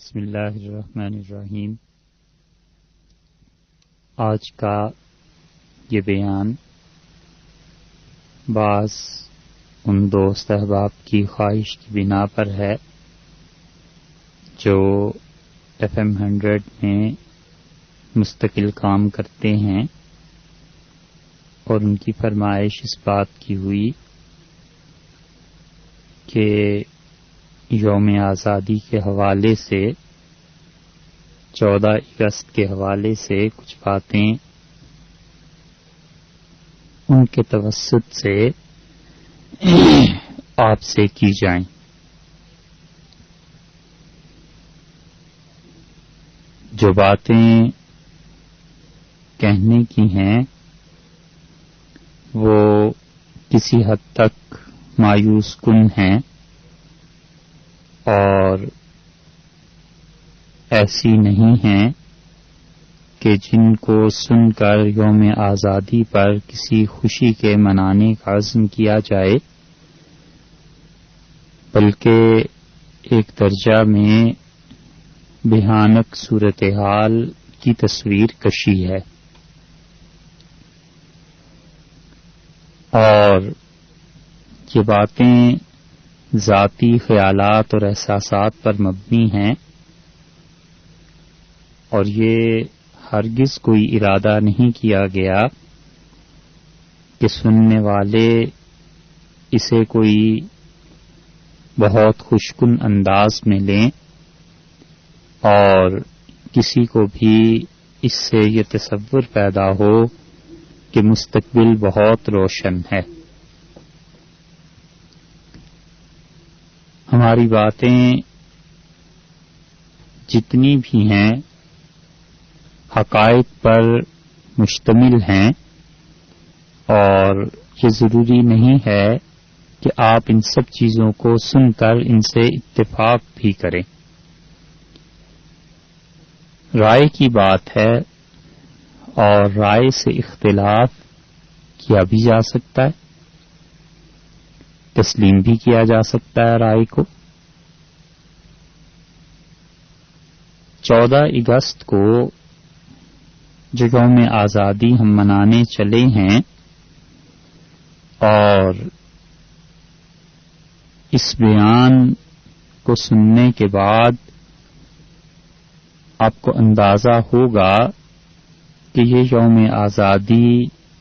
بسم اللہ الرحمن الرحیم۔ آج کا یہ بیان بعض ان دوست احباب کی خواہش کی بنا پر ہے جو FM 100 میں مستقل کام کرتے ہیں، اور ان کی فرمائش اس بات کی ہوئی کہ یوم آزادی کے حوالے سے 14 اگست کے حوالے سے کچھ باتیں ان کے توسط سے آپ سے کی جائیں۔ جو باتیں کہنے کی ہیں وہ کسی حد تک مایوس کن ہیں اور ایسی نہیں ہیں کہ جن کو سن کر یوم آزادی پر کسی خوشی کے منانے کا عزم کیا جائے، بلکہ ایک درجہ میں بھیانک صورتحال کی تصویر کشی ہے، اور یہ باتیں ذاتی خیالات اور احساسات پر مبنی ہیں، اور یہ ہرگز کوئی ارادہ نہیں کیا گیا کہ سننے والے اسے کوئی بہت خوشکن انداز میں لیں اور کسی کو بھی اس سے یہ تصور پیدا ہو کہ مستقبل بہت روشن ہے۔ ہماری باتیں جتنی بھی ہیں حقائق پر مشتمل ہیں، اور یہ ضروری نہیں ہے کہ آپ ان سب چیزوں کو سن کر ان سے اتفاق بھی کریں۔ رائے کی بات ہے اور رائے سے اختلاف کیا بھی جا سکتا ہے، تسلیم بھی کیا جا سکتا ہے رائے کو۔ 14 اگست کو جو یوم آزادی ہم منانے چلے ہیں، اور اس بیان کو سننے کے بعد آپ کو اندازہ ہوگا کہ یہ یوم آزادی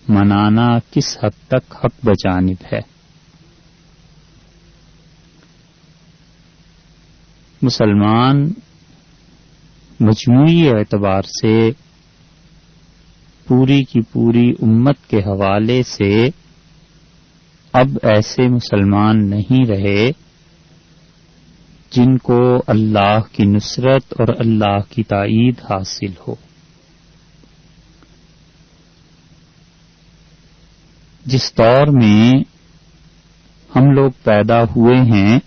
منانا کس حد تک حق بجانب ہے۔ مسلمان مجموعی اعتبار سے پوری کی پوری امت کے حوالے سے اب ایسے مسلمان نہیں رہے جن کو اللہ کی نصرت اور اللہ کی تائید حاصل ہو۔ جس دور میں ہم لوگ پیدا ہوئے ہیں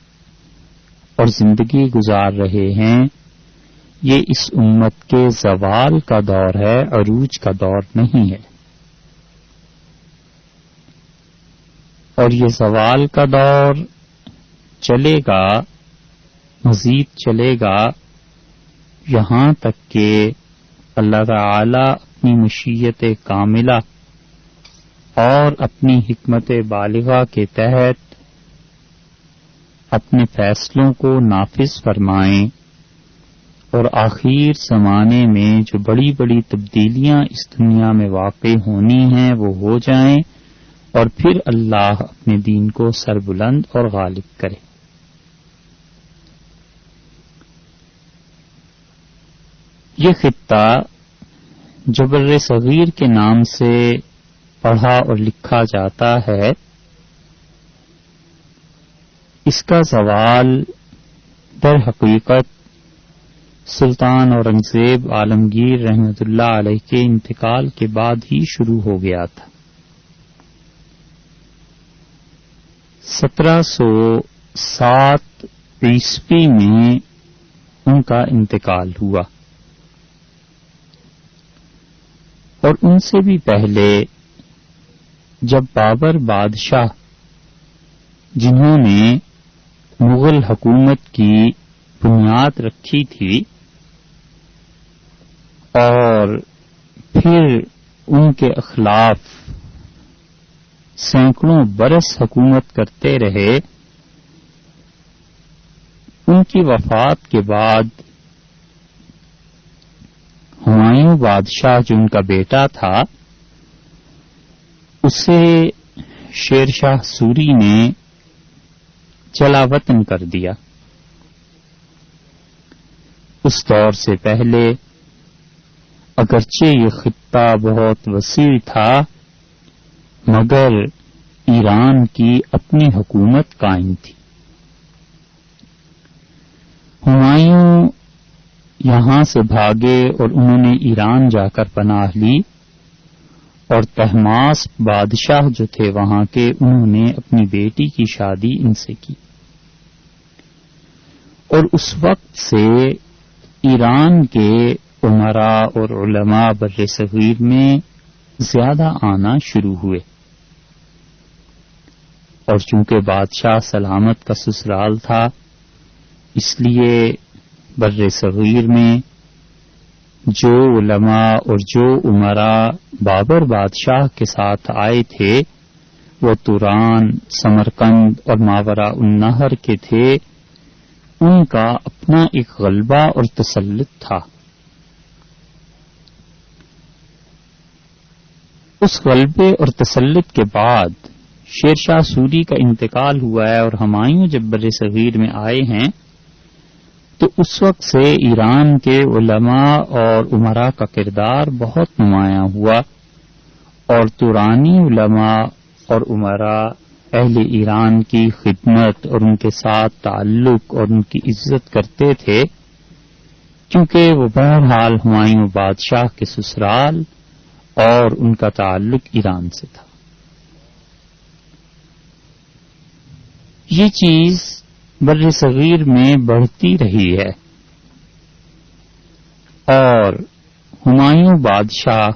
اور زندگی گزار رہے ہیں، یہ اس امت کے زوال کا دور ہے، عروج کا دور نہیں ہے، اور یہ زوال کا دور چلے گا، مزید چلے گا، یہاں تک کہ اللہ تعالی اپنی مشیت کاملہ اور اپنی حکمت بالغہ کے تحت اپنے فیصلوں کو نافذ فرمائیں، اور آخر زمانے میں جو بڑی بڑی تبدیلیاں اس دنیا میں واقع ہونی ہیں وہ ہو جائیں، اور پھر اللہ اپنے دین کو سربلند اور غالب کرے۔ یہ خطہ جو بر صغیر کے نام سے پڑھا اور لکھا جاتا ہے، اس کا زوال در حقیقت سلطان اورنگزیب عالمگیر رحمۃ اللہ علیہ کے انتقال کے بعد ہی شروع ہو گیا تھا۔ 1707 عیسوی میں ان کا انتقال ہوا، اور ان سے بھی پہلے جب بابر بادشاہ، جنہوں نے مغل حکومت کی بنیاد رکھی تھی اور پھر ان کے اخلاف سینکڑوں برس حکومت کرتے رہے، ان کی وفات کے بعد ہمایوں بادشاہ جو ان کا بیٹا تھا، اسے شیر شاہ سوری نے جلا وطن کر دیا۔ اس دور سے پہلے اگرچہ یہ خطہ بہت وسیع تھا، مگر ایران کی اپنی حکومت قائم تھی۔ ہمایوں یہاں سے بھاگے اور انہوں نے ایران جا کر پناہ لی، اور طہماسپ بادشاہ جو تھے وہاں کے، انہوں نے اپنی بیٹی کی شادی ان سے کی، اور اس وقت سے ایران کے عمراء اور علماء بر صغیر میں زیادہ آنا شروع ہوئے، اور چونکہ بادشاہ سلامت کا سسرال تھا، اس لیے بر صغیر میں جو علماء اور جو عمراء بابر بادشاہ کے ساتھ آئے تھے وہ توران، سمرقند اور ماوراء النہر کے تھے، ان کا اپنا ایک غلبہ اور تسلط تھا۔ اس غلبے اور تسلط کے بعد شیر شاہ سوری کا انتقال ہوا ہے، اور ہمایوں جب بر صغیر میں آئے ہیں تو اس وقت سے ایران کے علماء اور عمراء کا کردار بہت نمایاں ہوا، اور تورانی علماء اور عمراء اہل ایران کی خدمت اور ان کے ساتھ تعلق اور ان کی عزت کرتے تھے، کیونکہ وہ بہرحال ہمایوں بادشاہ کے سسرال اور ان کا تعلق ایران سے تھا۔ یہ چیز بر صغیر میں بڑھتی رہی ہے، اور ہمایوں بادشاہ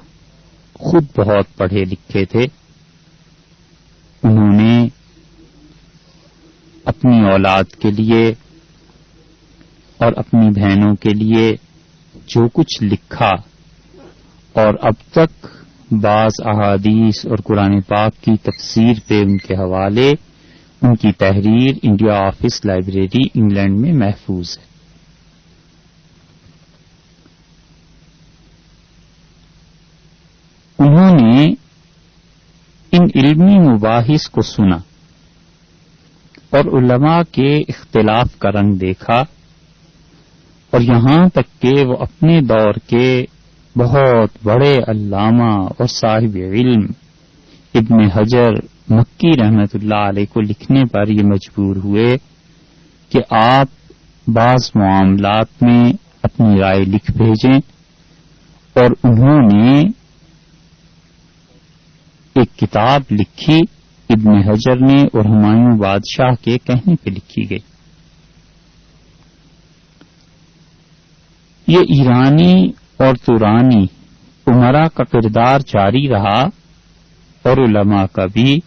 خود بہت پڑھے لکھے تھے۔ انہوں نے اپنی اولاد کے لیے اور اپنی بہنوں کے لیے جو کچھ لکھا، اور اب تک بعض احادیث اور قرآن پاک کی تفسیر پہ ان کے حوالے، ان کی تحریر انڈیا آفس لائبریری انگلینڈ میں محفوظ ہے۔ انہوں نے ان علمی مباحث کو سنا اور علماء کے اختلاف کا رنگ دیکھا، اور یہاں تک کہ وہ اپنے دور کے بہت بڑے علامہ اور صاحب علم ابن حجر مکی رحمت اللہ علیہ کو لکھنے پر یہ مجبور ہوئے کہ آپ بعض معاملات میں اپنی رائے لکھ بھیجیں، اور انہوں نے ایک کتاب لکھی ابن حجر نے، اور ہمایوں بادشاہ کے کہنے پہ لکھی گئی۔ یہ ایرانی اور تورانی عمراء کا کردار جاری رہا، اور علماء کا بھی،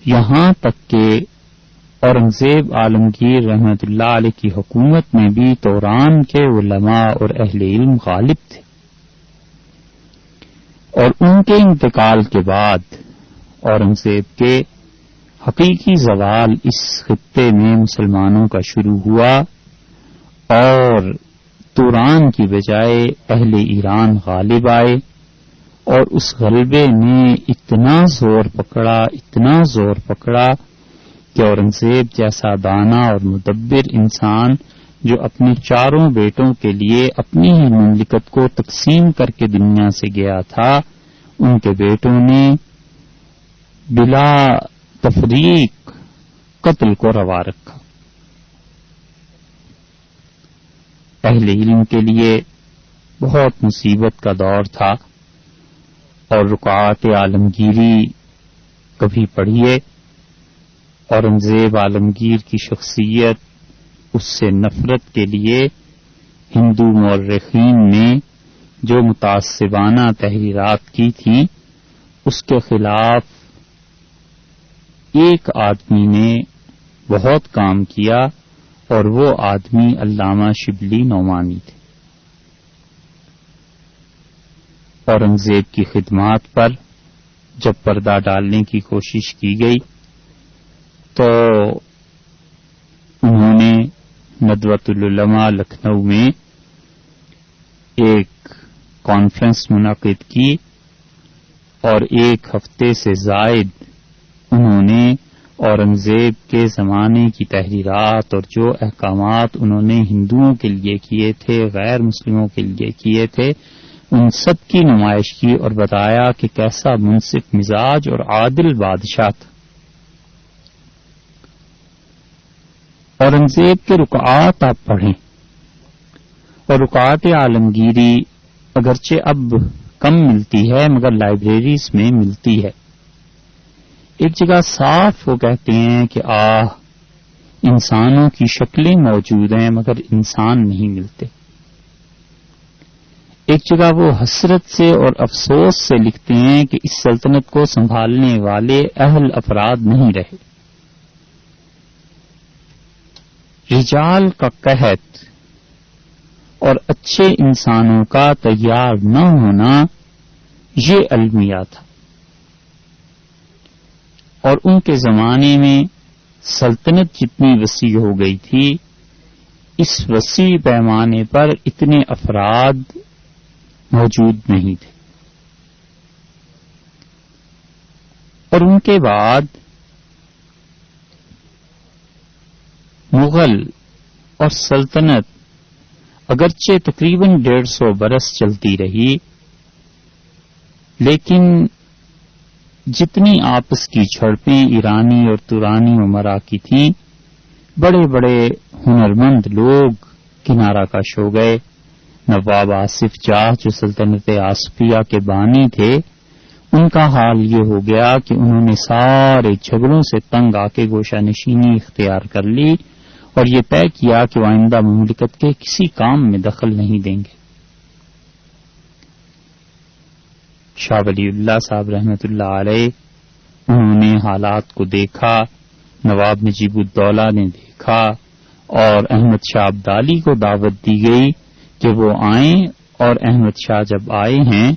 یہاں تک کہ اورنگزیب عالمگیر رحمت اللہ علیہ کی حکومت میں بھی توران کے علماء اور اہل علم غالب تھے، اور ان کے انتقال کے بعد اورنگزیب کے حقیقی زوال اس خطے میں مسلمانوں کا شروع ہوا، اور توران کی بجائے اہل ایران غالب آئے، اور اس غلبے نے اتنا زور پکڑا کہ اورنگزیب جیسا دانا اور مدبر انسان جو اپنے چاروں بیٹوں کے لیے اپنی ہی مملکت کو تقسیم کر کے دنیا سے گیا تھا، ان کے بیٹوں نے بلا تفریق قتل کو روا رکھا۔ اہل علم کے لیے بہت مصیبت کا دور تھا، اور رکعات عالمگیری کبھی پڑھیے، اورنگزیب عالمگیر کی شخصیت، اس سے نفرت کے لیے ہندو مورخین نے جو متعصبانہ تحریرات کی تھیں، اس کے خلاف ایک آدمی نے بہت کام کیا، اور وہ آدمی علامہ شبلی نعمانی تھے۔ اورنگزیب کی خدمات پر جب پردہ ڈالنے کی کوشش کی گئی تو انہوں نے ندوۃ العلماء لکھنؤ میں ایک کانفرنس منعقد کی اور 1 ہفتے سے زائد انہوں نے اورنگزیب کے زمانے کی تحریرات اور جو احکامات انہوں نے ہندوؤں کے لیے کیے تھے، غیر مسلموں کے لیے کیے تھے، ان سب کی نمائش کی اور بتایا کہ کیسا منصف مزاج اور عادل بادشاہ تھا۔ اورنگزیب کے رکعات آپ پڑھیں، اور رکعات عالمگیری اگرچہ اب کم ملتی ہے مگر لائبریریز میں ملتی ہے۔ ایک جگہ صاف وہ کہتے ہیں کہ انسانوں کی شکلیں موجود ہیں مگر انسان نہیں ملتے۔ ایک جگہ وہ حسرت سے اور افسوس سے لکھتے ہیں کہ اس سلطنت کو سنبھالنے والے اہل افراد نہیں رہے۔ رجال کا قحط اور اچھے انسانوں کا تیار نہ ہونا یہ المیہ تھا، اور ان کے زمانے میں سلطنت جتنی وسیع ہو گئی تھی، اس وسیع پیمانے پر اتنے افراد موجود نہیں تھے۔ اور ان کے بعد مغل اور سلطنت اگرچہ تقریباً 150 برس چلتی رہی، لیکن جتنی آپس کی جھڑپیں ایرانی اور تورانی امراء کی تھیں، بڑے بڑے ہنرمند لوگ کنارہ کش ہو گئے۔ نواب آصف جاہ جو سلطنت آصفیہ کے بانی تھے، ان کا حال یہ ہو گیا کہ انہوں نے سارے جھگڑوں سے تنگ آ کے گوشہ نشینی اختیار کر لی اور یہ طے کیا کہ وہ آئندہ مملکت کے کسی کام میں دخل نہیں دیں گے۔ شاہ ولی اللہ صاحب رحمۃ اللہ علیہ، انہوں نے حالات کو دیکھا، نواب نجیب الدولہ نے دیکھا، اور احمد شاہ ابدالی کو دعوت دی گئی کہ وہ آئیں، اور احمد شاہ جب آئے ہیں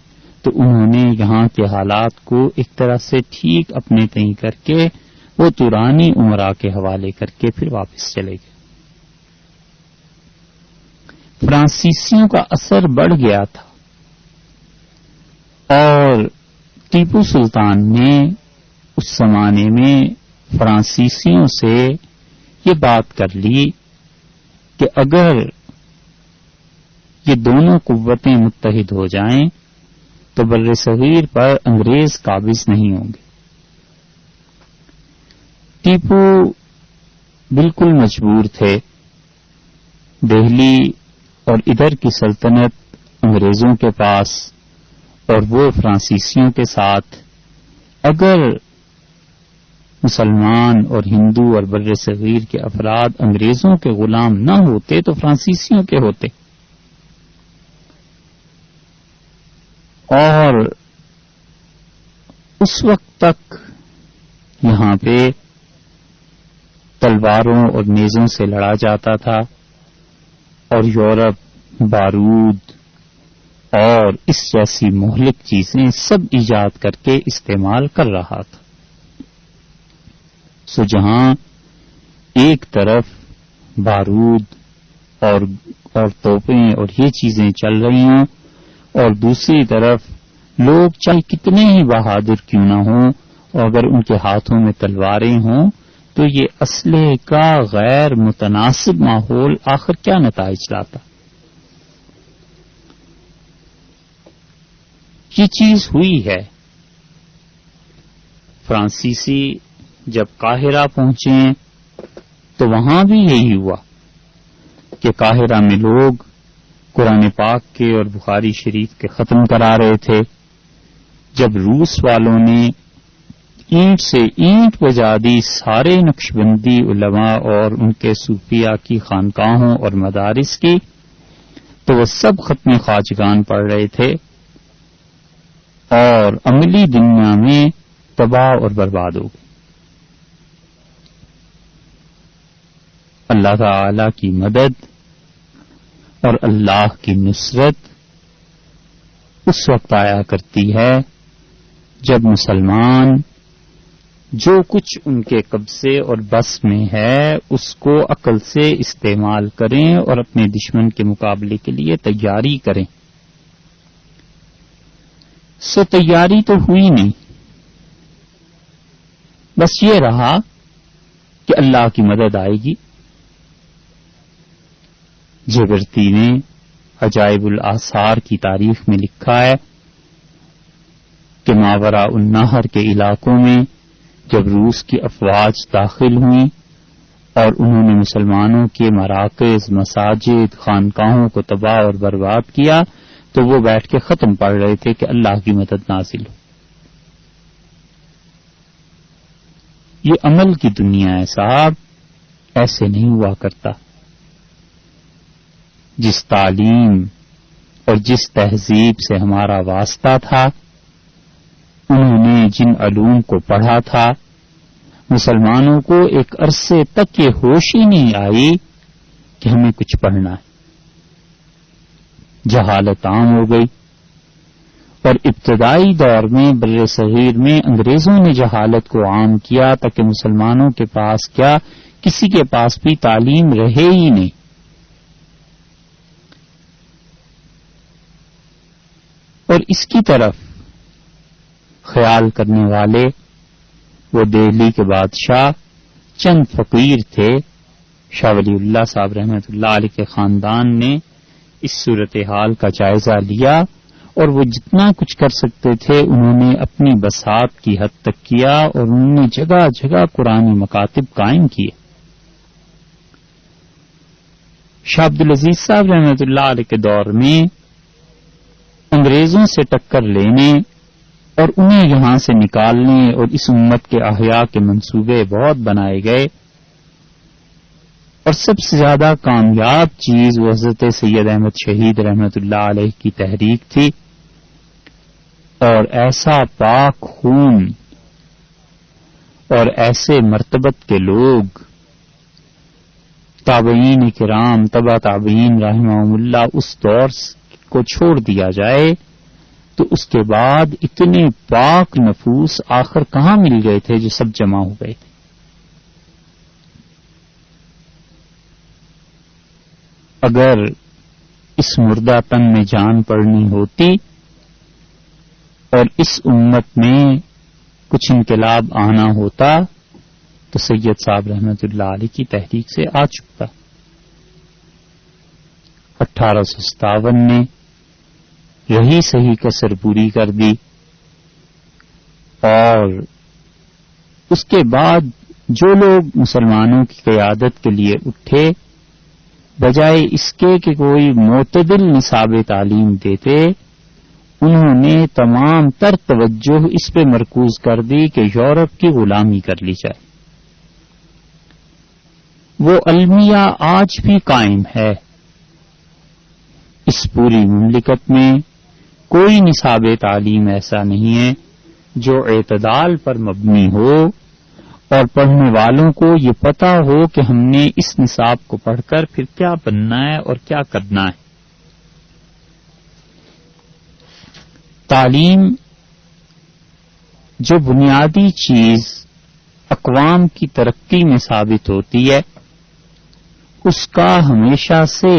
تو انہوں نے یہاں کے حالات کو ایک طرح سے ٹھیک اپنے تئیں کر کے وہ تورانی امراء کے حوالے کر کے پھر واپس چلے گئے۔ فرانسیسیوں کا اثر بڑھ گیا تھا، اور ٹیپو سلطان نے اس زمانے میں فرانسیسیوں سے یہ بات کر لی کہ اگر یہ دونوں قوتیں متحد ہو جائیں تو بر صغیر پر انگریز قابض نہیں ہوں گے۔ ٹیپو بالکل مجبور تھے، دہلی اور ادھر کی سلطنت انگریزوں کے پاس اور وہ فرانسیسیوں کے ساتھ، اگر مسلمان اور ہندو اور بر صغیر کے افراد انگریزوں کے غلام نہ ہوتے تو فرانسیسیوں کے ہوتے، اور اس وقت تک یہاں پہ تلواروں اور نیزوں سے لڑا جاتا تھا، اور یورپ بارود اور اس جیسی مہلک چیزیں سب ایجاد کر کے استعمال کر رہا تھا۔ سو جہاں ایک طرف بارود اور توپیں اور یہ چیزیں چل رہی ہوں، اور دوسری طرف لوگ چاہے کتنے ہی بہادر کیوں نہ ہوں، اور اگر ان کے ہاتھوں میں تلواریں ہوں تو یہ اسلحے کا غیر متناسب ماحول آخر کیا نتائج لاتا۔ یہ چیز ہوئی ہے۔ فرانسیسی جب قاہرہ پہنچے تو وہاں بھی یہی ہوا کہ قاہرہ میں لوگ قرآن پاک کے اور بخاری شریف کے ختم کرا رہے تھے۔ جب روس والوں نے اینٹ سے اینٹ بجا دی سارے نقشبندی علماء اور ان کے صوفیاء کی خانقاہوں اور مدارس کی، تو وہ سب ختم خواجگان پڑھ رہے تھے اور عملی دنیا میں تباہ اور برباد ہو گئی۔ اللہ تعالی کی مدد اور اللہ کی نصرت اس وقت آیا کرتی ہے جب مسلمان جو کچھ ان کے قبضے اور بس میں ہے اس کو عقل سے استعمال کریں اور اپنے دشمن کے مقابلے کے لیے تیاری کریں. سو تیاری تو ہوئی نہیں، بس یہ رہا کہ اللہ کی مدد آئے گی. جبرتی نے عجائب الآثار کی تاریخ میں لکھا ہے کہ ماوراء النہر کے علاقوں میں جب روس کی افواج داخل ہوئیں اور انہوں نے مسلمانوں کے مراکز، مساجد، خانقاہوں کو تباہ اور برباد کیا تو وہ بیٹھ کے ختم پڑھ رہے تھے کہ اللہ کی مدد نازل ہو. یہ عمل کی دنیا ہے صاحب، ایسے نہیں ہوا کرتا. جس تعلیم اور جس تہذیب سے ہمارا واسطہ تھا، انہوں نے جن علوم کو پڑھا تھا، مسلمانوں کو ایک عرصے تک یہ ہوش ہی نہیں آئی کہ ہمیں کچھ پڑھنا ہے. جہالت عام ہو گئی، اور ابتدائی دور میں بر صغیر میں انگریزوں نے جہالت کو عام کیا تاکہ مسلمانوں کے پاس کیا، کسی کے پاس بھی تعلیم رہے ہی نہیں. اور اس کی طرف خیال کرنے والے وہ دہلی کے بادشاہ چند فقیر تھے. شاہ ولی اللہ صاحب رحمۃ اللہ علیہ کے خاندان نے اس صورتحال کا جائزہ لیا اور وہ جتنا کچھ کر سکتے تھے انہوں نے اپنی بساط کی حد تک کیا، اور انہوں نے جگہ جگہ قرآنی مکاتب قائم کیے. شاہ عبدالعزیز صاحب رحمۃ اللہ علیہ کے دور میں انگریزوں سے ٹکر لینے اور انہیں یہاں سے نکالنے اور اس امت کے احیاء کے منصوبے بہت بنائے گئے، اور سب سے زیادہ کامیاب چیز وہ حضرت سید احمد شہید رحمۃ اللہ علیہ کی تحریک تھی. اور ایسا پاک خون اور ایسے مرتبت کے لوگ، تابعین کرام، تبع تابعین رحمہم اللہ، اس دور کو چھوڑ دیا جائے تو اس کے بعد اتنے پاک نفوس آخر کہاں مل گئے تھے جو سب جمع ہو گئے تھے. اگر اس مردہ تن میں جان پڑنی ہوتی اور اس امت میں کچھ انقلاب آنا ہوتا تو سید صاحب رحمۃ اللہ علیہ کی تحریک سے آ چکتا. 1857 نے یہی صحیح کسر پوری کر دی، اور اس کے بعد جو لوگ مسلمانوں کی قیادت کے لیے اٹھے، بجائے اس کے کہ کوئی معتدل نصاب تعلیم دیتے، انہوں نے تمام تر توجہ اس پہ مرکوز کر دی کہ یورپ کی غلامی کر لی جائے. وہ المیہ آج بھی قائم ہے. اس پوری مملکت میں کوئی نصاب تعلیم ایسا نہیں ہے جو اعتدال پر مبنی ہو اور پڑھنے والوں کو یہ پتا ہو کہ ہم نے اس نصاب کو پڑھ کر پھر کیا بننا ہے اور کیا کرنا ہے. تعلیم جو بنیادی چیز اقوام کی ترقی میں ثابت ہوتی ہے، اس کا ہمیشہ سے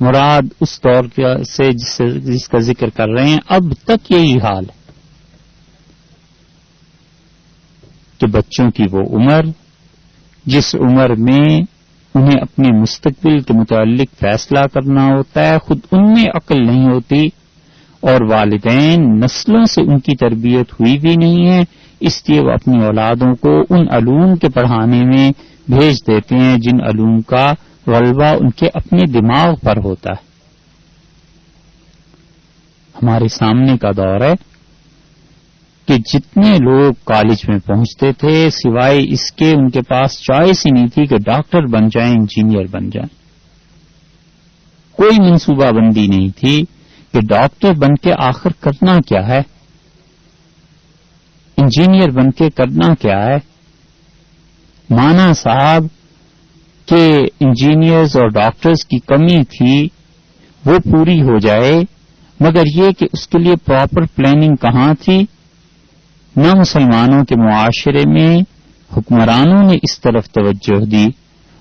مراد اس دور سے جس کا ذکر کر رہے ہیں اب تک یہی حال ہے کہ بچوں کی وہ عمر جس عمر میں انہیں اپنے مستقبل کے متعلق فیصلہ کرنا ہوتا ہے، خود ان میں عقل نہیں ہوتی، اور والدین نسلوں سے ان کی تربیت ہوئی بھی نہیں ہے، اس لیے وہ اپنی اولادوں کو ان علوم کے پڑھانے میں بھیج دیتے ہیں جن علوم کا غلبہ ان کے اپنے دماغ پر ہوتا ہے. ہمارے سامنے کا دور ہے کہ جتنے لوگ کالج میں پہنچتے تھے سوائے اس کے ان کے پاس چوائس ہی نہیں تھی کہ ڈاکٹر بن جائیں، انجینئر بن جائیں. کوئی منصوبہ بندی نہیں تھی کہ ڈاکٹر بن کے آخر کرنا کیا ہے، انجینئر بن کے کرنا کیا ہے. مانا صاحب کہ انجینئرز اور ڈاکٹرز کی کمی تھی وہ پوری ہو جائے، مگر یہ کہ اس کے لیے پراپر پلاننگ کہاں تھی؟ نہ مسلمانوں کے معاشرے میں حکمرانوں نے اس طرف توجہ دی،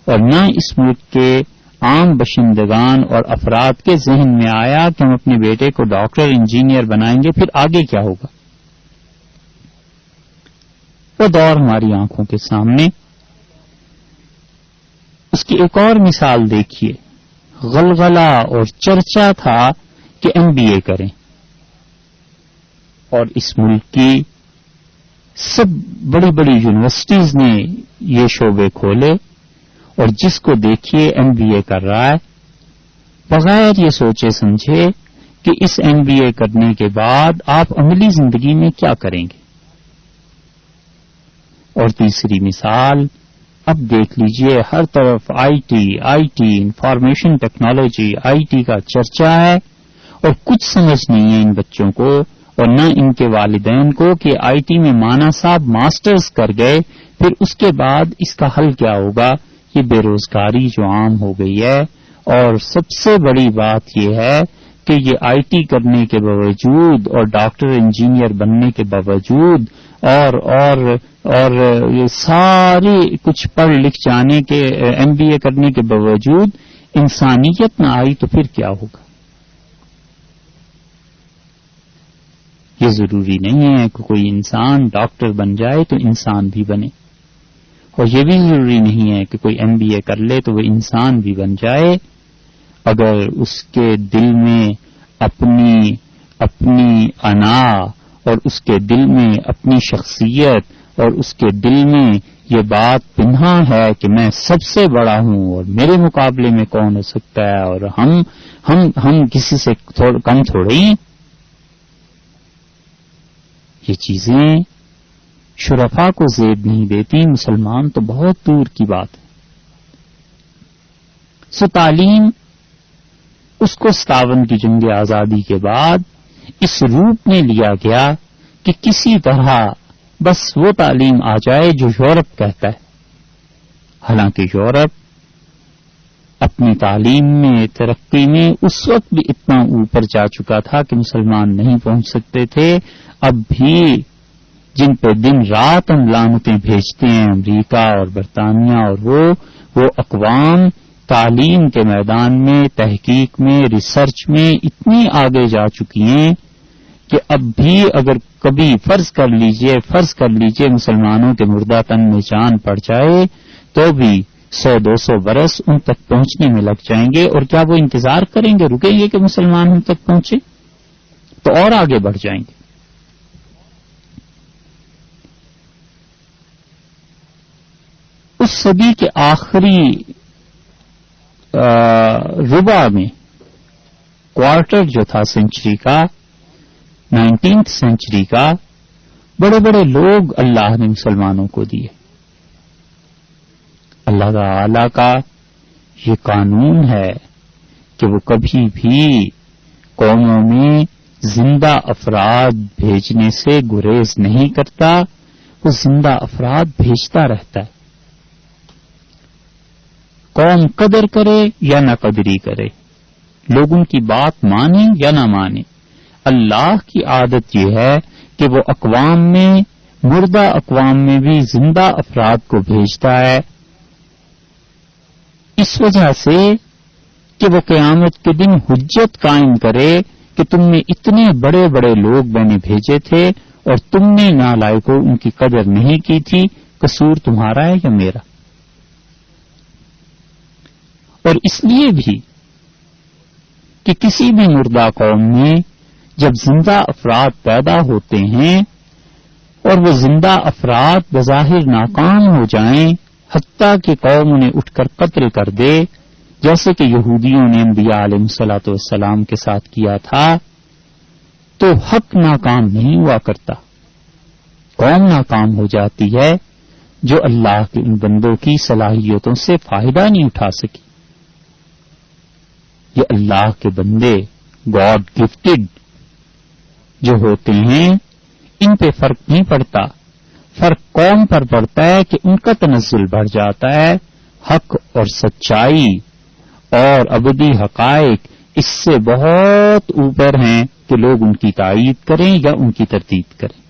اور نہ اس ملک کے عام باشندگان اور افراد کے ذہن میں آیا کہ ہم اپنے بیٹے کو ڈاکٹر انجینئر بنائیں گے، پھر آگے کیا ہوگا؟ وہ دور ہماری آنکھوں کے سامنے۔ اس کی ایک اور مثال دیکھیے، غلغلہ اور چرچا تھا کہ MBA کریں، اور اس ملک کی سب بڑی بڑی یونیورسٹیز نے یہ شعبے کھولے، اور جس کو دیکھیے MBA کر رہا ہے بغیر یہ سوچے سمجھے کہ اس MBA کرنے کے بعد آپ عملی زندگی میں کیا کریں گے۔ اور تیسری مثال اب دیکھ لیجئے، ہر طرف I T information technology IT کا چرچا ہے، اور کچھ سمجھ نہیں ہے ان بچوں کو اور نہ ان کے والدین کو کہ IT میں مانا صاحب ماسٹرز کر گئے، پھر اس کے بعد اس کا حل کیا ہوگا؟ یہ بے روزگاری جو عام ہو گئی ہے، اور سب سے بڑی بات یہ ہے کہ یہ IT کرنے کے باوجود اور ڈاکٹر انجینئر بننے کے باوجود اور یہ سارے کچھ پڑھ لکھ جانے کے MBA کرنے کے باوجود انسانیت نہ آئی تو پھر کیا ہوگا؟ یہ ضروری نہیں ہے کہ کوئی انسان ڈاکٹر بن جائے تو انسان بھی بنے، اور یہ بھی ضروری نہیں ہے کہ کوئی MBA کر لے تو وہ انسان بھی بن جائے، اگر اس کے دل میں اپنی انا اور اس کے دل میں اپنی شخصیت اور اس کے دل میں یہ بات پنہا ہے کہ میں سب سے بڑا ہوں اور میرے مقابلے میں کون ہو سکتا ہے، اور ہم کسی سے کم تھوڑے ہی۔ یہ چیزیں شرفاء کو زیب نہیں دیتی، مسلمان تو بہت دور کی بات ہے۔ سو تعلیم اس کو 57 کی جنگ آزادی کے بعد اس روپ میں لیا گیا کہ کسی طرح بس وہ تعلیم آ جائے جو یورپ کہتا ہے، حالانکہ یورپ اپنی تعلیم میں ترقی میں اس وقت بھی اتنا اوپر جا چکا تھا کہ مسلمان نہیں پہنچ سکتے تھے۔ اب بھی جن پہ دن رات ہم لعنتیں بھیجتے ہیں، امریکہ اور برطانیہ، اور وہ اقوام تعلیم کے میدان میں، تحقیق میں، ریسرچ میں اتنی آگے جا چکی ہیں کہ اب بھی اگر کبھی فرض کر لیجئے مسلمانوں کے مردہ تن میں جان پڑ جائے تو بھی 100-200 برس ان تک پہنچنے میں لگ جائیں گے، اور کیا وہ انتظار کریں گے، رکیں گے کہ مسلمان ہم تک پہنچے؟ تو اور آگے بڑھ جائیں گے۔ اس صدی کے آخری ربع میں، کوارٹر جو تھا سینچری کا، 19th سینچری کا، بڑے بڑے لوگ اللہ نے مسلمانوں کو دیے۔ اللہ تعالی کا یہ قانون ہے کہ وہ کبھی بھی قوموں میں زندہ افراد بھیجنے سے گریز نہیں کرتا، وہ زندہ افراد بھیجتا رہتا ہے۔ قوم قدر کرے یا نہ قدری کرے، لوگ ان کی بات مانیں یا نہ مانیں، اللہ کی عادت یہ ہے کہ وہ اقوام میں، مردہ اقوام میں بھی زندہ افراد کو بھیجتا ہے، اس وجہ سے کہ وہ قیامت کے دن حجت قائم کرے کہ تم نے اتنے بڑے بڑے لوگ میں نے بھیجے تھے اور تم نے نالائقوں ان کی قدر نہیں کی تھی، قصور تمہارا ہے یا میرا؟ اور اس لیے بھی کہ کسی بھی مردہ قوم میں جب زندہ افراد پیدا ہوتے ہیں اور وہ زندہ افراد بظاہر ناکام ہو جائیں، حتیٰ کہ قوم انہیں اٹھ کر قتل کر دے، جیسے کہ یہودیوں نے انبیاء علیہ الصلوۃ والسلام کے ساتھ کیا تھا، تو حق ناکام نہیں ہوا کرتا، قوم ناکام ہو جاتی ہے جو اللہ کے ان بندوں کی صلاحیتوں سے فائدہ نہیں اٹھا سکی۔ یہ اللہ کے بندے گاڈ گفٹڈ جو ہوتے ہیں، ان پہ فرق نہیں پڑتا، فرق قوم پر پڑتا ہے کہ ان کا تنزل بڑھ جاتا ہے، حق اور سچائی اور ابدی حقائق اس سے بہت اوپر ہیں کہ لوگ ان کی تائید کریں یا ان کی تردید کریں.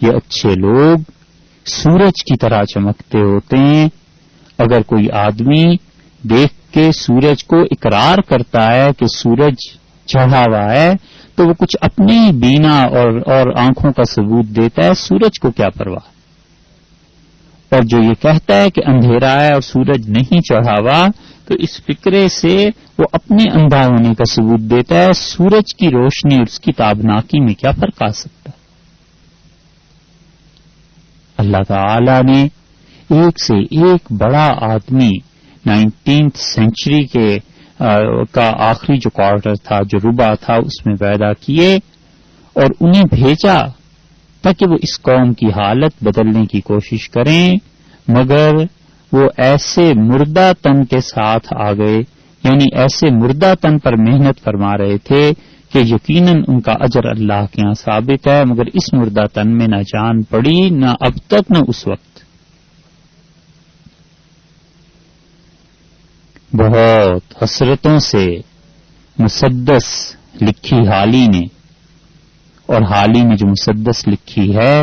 یہ اچھے لوگ سورج کی طرح چمکتے ہوتے ہیں. اگر کوئی آدمی دیکھ کے سورج کو اقرار کرتا ہے کہ سورج چڑھا ہوا ہے تو وہ کچھ اپنی بینا اور آنکھوں کا ثبوت دیتا ہے. سورج کو کیا پرواہ. اور جو یہ کہتا ہے کہ اندھیرا ہے اور سورج نہیں چڑھا ہوا تو اس فکرے سے وہ اپنے اندھا ہونے کا ثبوت دیتا ہے. سورج کی روشنی اور اس کی تابناکی میں کیا فرق آ سکتا ہے؟ اللہ تعالی نے ایک سے ایک بڑا آدمی 19th سینچری کا آخری جو کوارٹر تھا، جو ربع تھا، اس میں پیدا کیے اور انہیں بھیجا تاکہ وہ اس قوم کی حالت بدلنے کی کوشش کریں، مگر وہ ایسے مردہ تن کے ساتھ آ گئے، یعنی ایسے مردہ تن پر محنت فرما رہے تھے کہ یقیناً ان کا اجر اللہ کے ہاں ثابت ہے، مگر اس مردہ تن میں نہ جان پڑی، نہ اب تک نہ اس وقت. بہت حسرتوں سے مسدس لکھی حالی نے، اور حالی نے جو مسدس لکھی ہے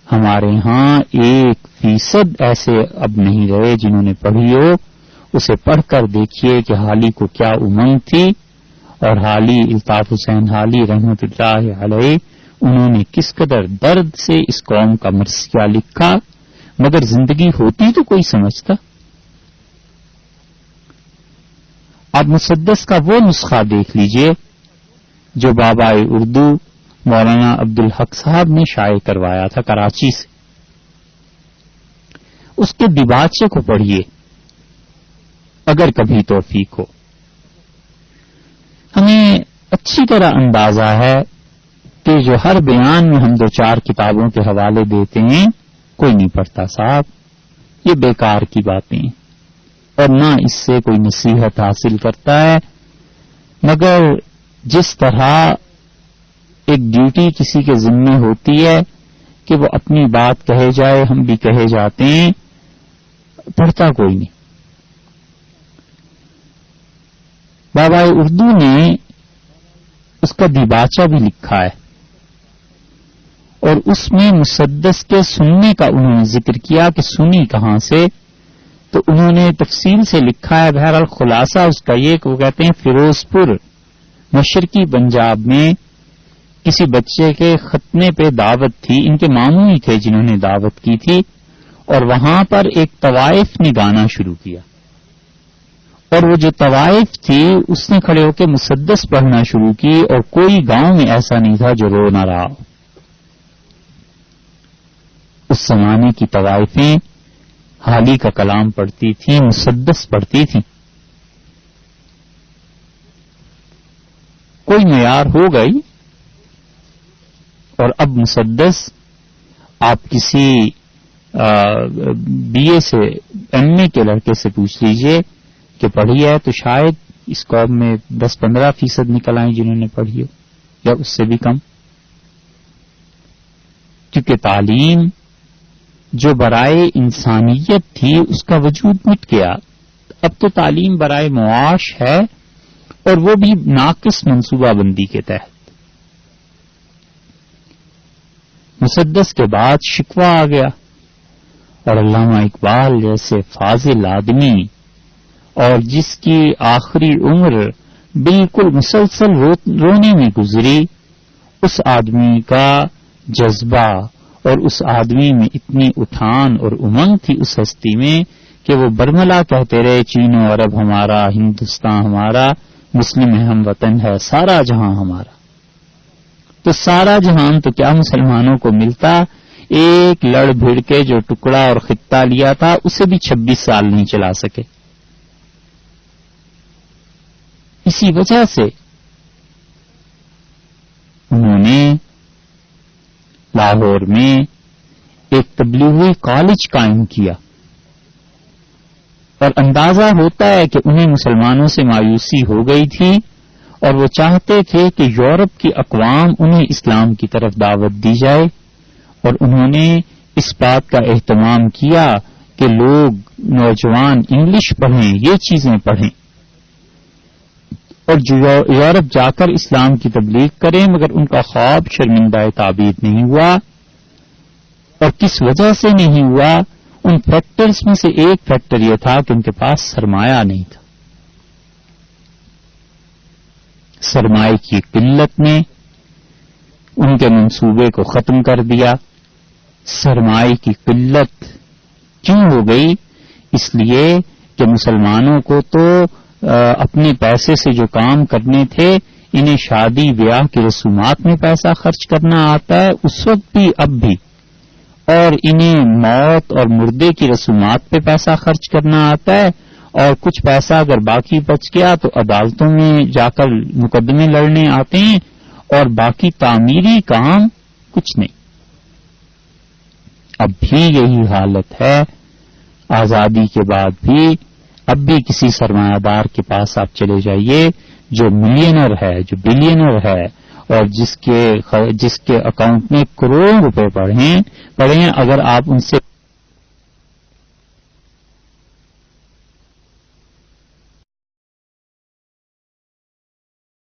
ہمارے ہاں 1% ایسے اب نہیں رہے جنہوں نے پڑھی ہو. اسے پڑھ کر دیکھیے کہ حالی کو کیا امنگ تھی، اور حالی الطاف حسین حالی رحمت اللہ علیہ انہوں نے کس قدر درد سے اس قوم کا مرثیہ لکھا، مگر زندگی ہوتی تو کوئی سمجھتا. آپ مسدس کا وہ نسخہ دیکھ لیجئے جو بابا اردو مولانا عبدالحق صاحب نے شائع کروایا تھا کراچی سے. اس کے دیباچے کو پڑھیے اگر کبھی توفیق ہو. ہمیں اچھی طرح اندازہ ہے کہ جو ہر بیان میں ہم 2-4 کتابوں کے حوالے دیتے ہیں کوئی نہیں پڑھتا صاحب، یہ بیکار کی باتیں ہیں اور نہ اس سے کوئی نصیحت حاصل کرتا ہے. مگر جس طرح ایک ڈیوٹی کسی کے ذمے ہوتی ہے کہ وہ اپنی بات کہے جائے، ہم بھی کہے جاتے ہیں، پڑھتا کوئی نہیں. بابا اردو نے اس کا دیباچہ بھی لکھا ہے اور اس میں مسدس کے سننے کا انہوں نے ذکر کیا کہ سنی کہاں سے، تو انہوں نے تفصیل سے لکھا ہے. بہرحال خلاصہ اس کا یہ کہ وہ کہتے ہیں فیروز پور مشرقی پنجاب میں کسی بچے کے ختنے پہ دعوت تھی، ان کے ماموں ہی تھے جنہوں نے دعوت کی تھی، اور وہاں پر ایک طوائف نے گانا شروع کیا، اور وہ جو طوائف تھی اس نے کھڑے ہو کے مسدس پڑھنا شروع کی، اور کوئی گاؤں میں ایسا نہیں تھا جو رو نہ رہا. اس زمانے کی طوائفیں حالی کا کلام پڑھتی تھیں، مسدس پڑھتی تھیں. کوئی معیار ہو گئی، اور اب مسدس آپ کسی بی اے سے ایم اے کے لڑکے سے پوچھ لیجئے کہ پڑھی ہے تو شاید اس قوم میں 10-15% نکل آئیں جنہوں نے پڑھی ہو، یا اس سے بھی کم. کیونکہ تعلیم جو برائے انسانیت تھی اس کا وجود مٹ گیا. اب تو تعلیم برائے معاش ہے، اور وہ بھی ناقص منصوبہ بندی کے تحت. مسدس کے بعد شکوہ آ گیا، اور علامہ اقبال جیسے فاضل آدمی اور جس کی آخری عمر بالکل مسلسل رونے میں گزری، اس آدمی کا جذبہ اور اس آدمی میں اتنی اٹھان اور امنگ تھی اس ہستی میں کہ وہ برملا کہتے رہے چین و عرب ہمارا، ہندوستان ہمارا، مسلم ہم وطن ہے سارا جہاں ہمارا. تو سارا جہان تو کیا مسلمانوں کو ملتا، ایک لڑ بھیڑ کے جو ٹکڑا اور خطہ لیا تھا اسے بھی 26 سال نہیں چلا سکے. اسی وجہ سے انہوں نے لاہور میں ایک تبلیغی کالج قائم کیا، اور اندازہ ہوتا ہے کہ انہیں مسلمانوں سے مایوسی ہو گئی تھی، اور وہ چاہتے تھے کہ یورپ کی اقوام انہیں اسلام کی طرف دعوت دی جائے، اور انہوں نے اس بات کا اہتمام کیا کہ لوگ نوجوان انگلش پڑھیں، یہ چیزیں پڑھیں، اور یورپ جا کر اسلام کی تبلیغ کریں، مگر ان کا خواب شرمندہ تعبیر نہیں ہوا. اور کس وجہ سے نہیں ہوا؟ ان فیکٹرز میں سے ایک فیکٹر یہ تھا کہ ان کے پاس سرمایہ نہیں تھا. سرمایہ کی قلت نے ان کے منصوبے کو ختم کر دیا. سرمایہ کی قلت کیوں ہو گئی؟ اس لیے کہ مسلمانوں کو تو اپنے پیسے سے جو کام کرنے تھے، انہیں شادی بیاہ کی رسومات میں پیسہ خرچ کرنا آتا ہے اس وقت بھی اب بھی، اور انہیں موت اور مردے کی رسومات پہ پیسہ خرچ کرنا آتا ہے، اور کچھ پیسہ اگر باقی بچ گیا تو عدالتوں میں جا کر مقدمے لڑنے آتے ہیں، اور باقی تعمیری کام کچھ نہیں. اب بھی یہی حالت ہے. آزادی کے بعد بھی اب بھی کسی سرمایہ دار کے پاس آپ چلے جائیے جو ملینر ہے، جو بلینر ہے، اور جس کے اکاؤنٹ میں کروڑوں روپے پڑے ہیں، اگر آپ ان سے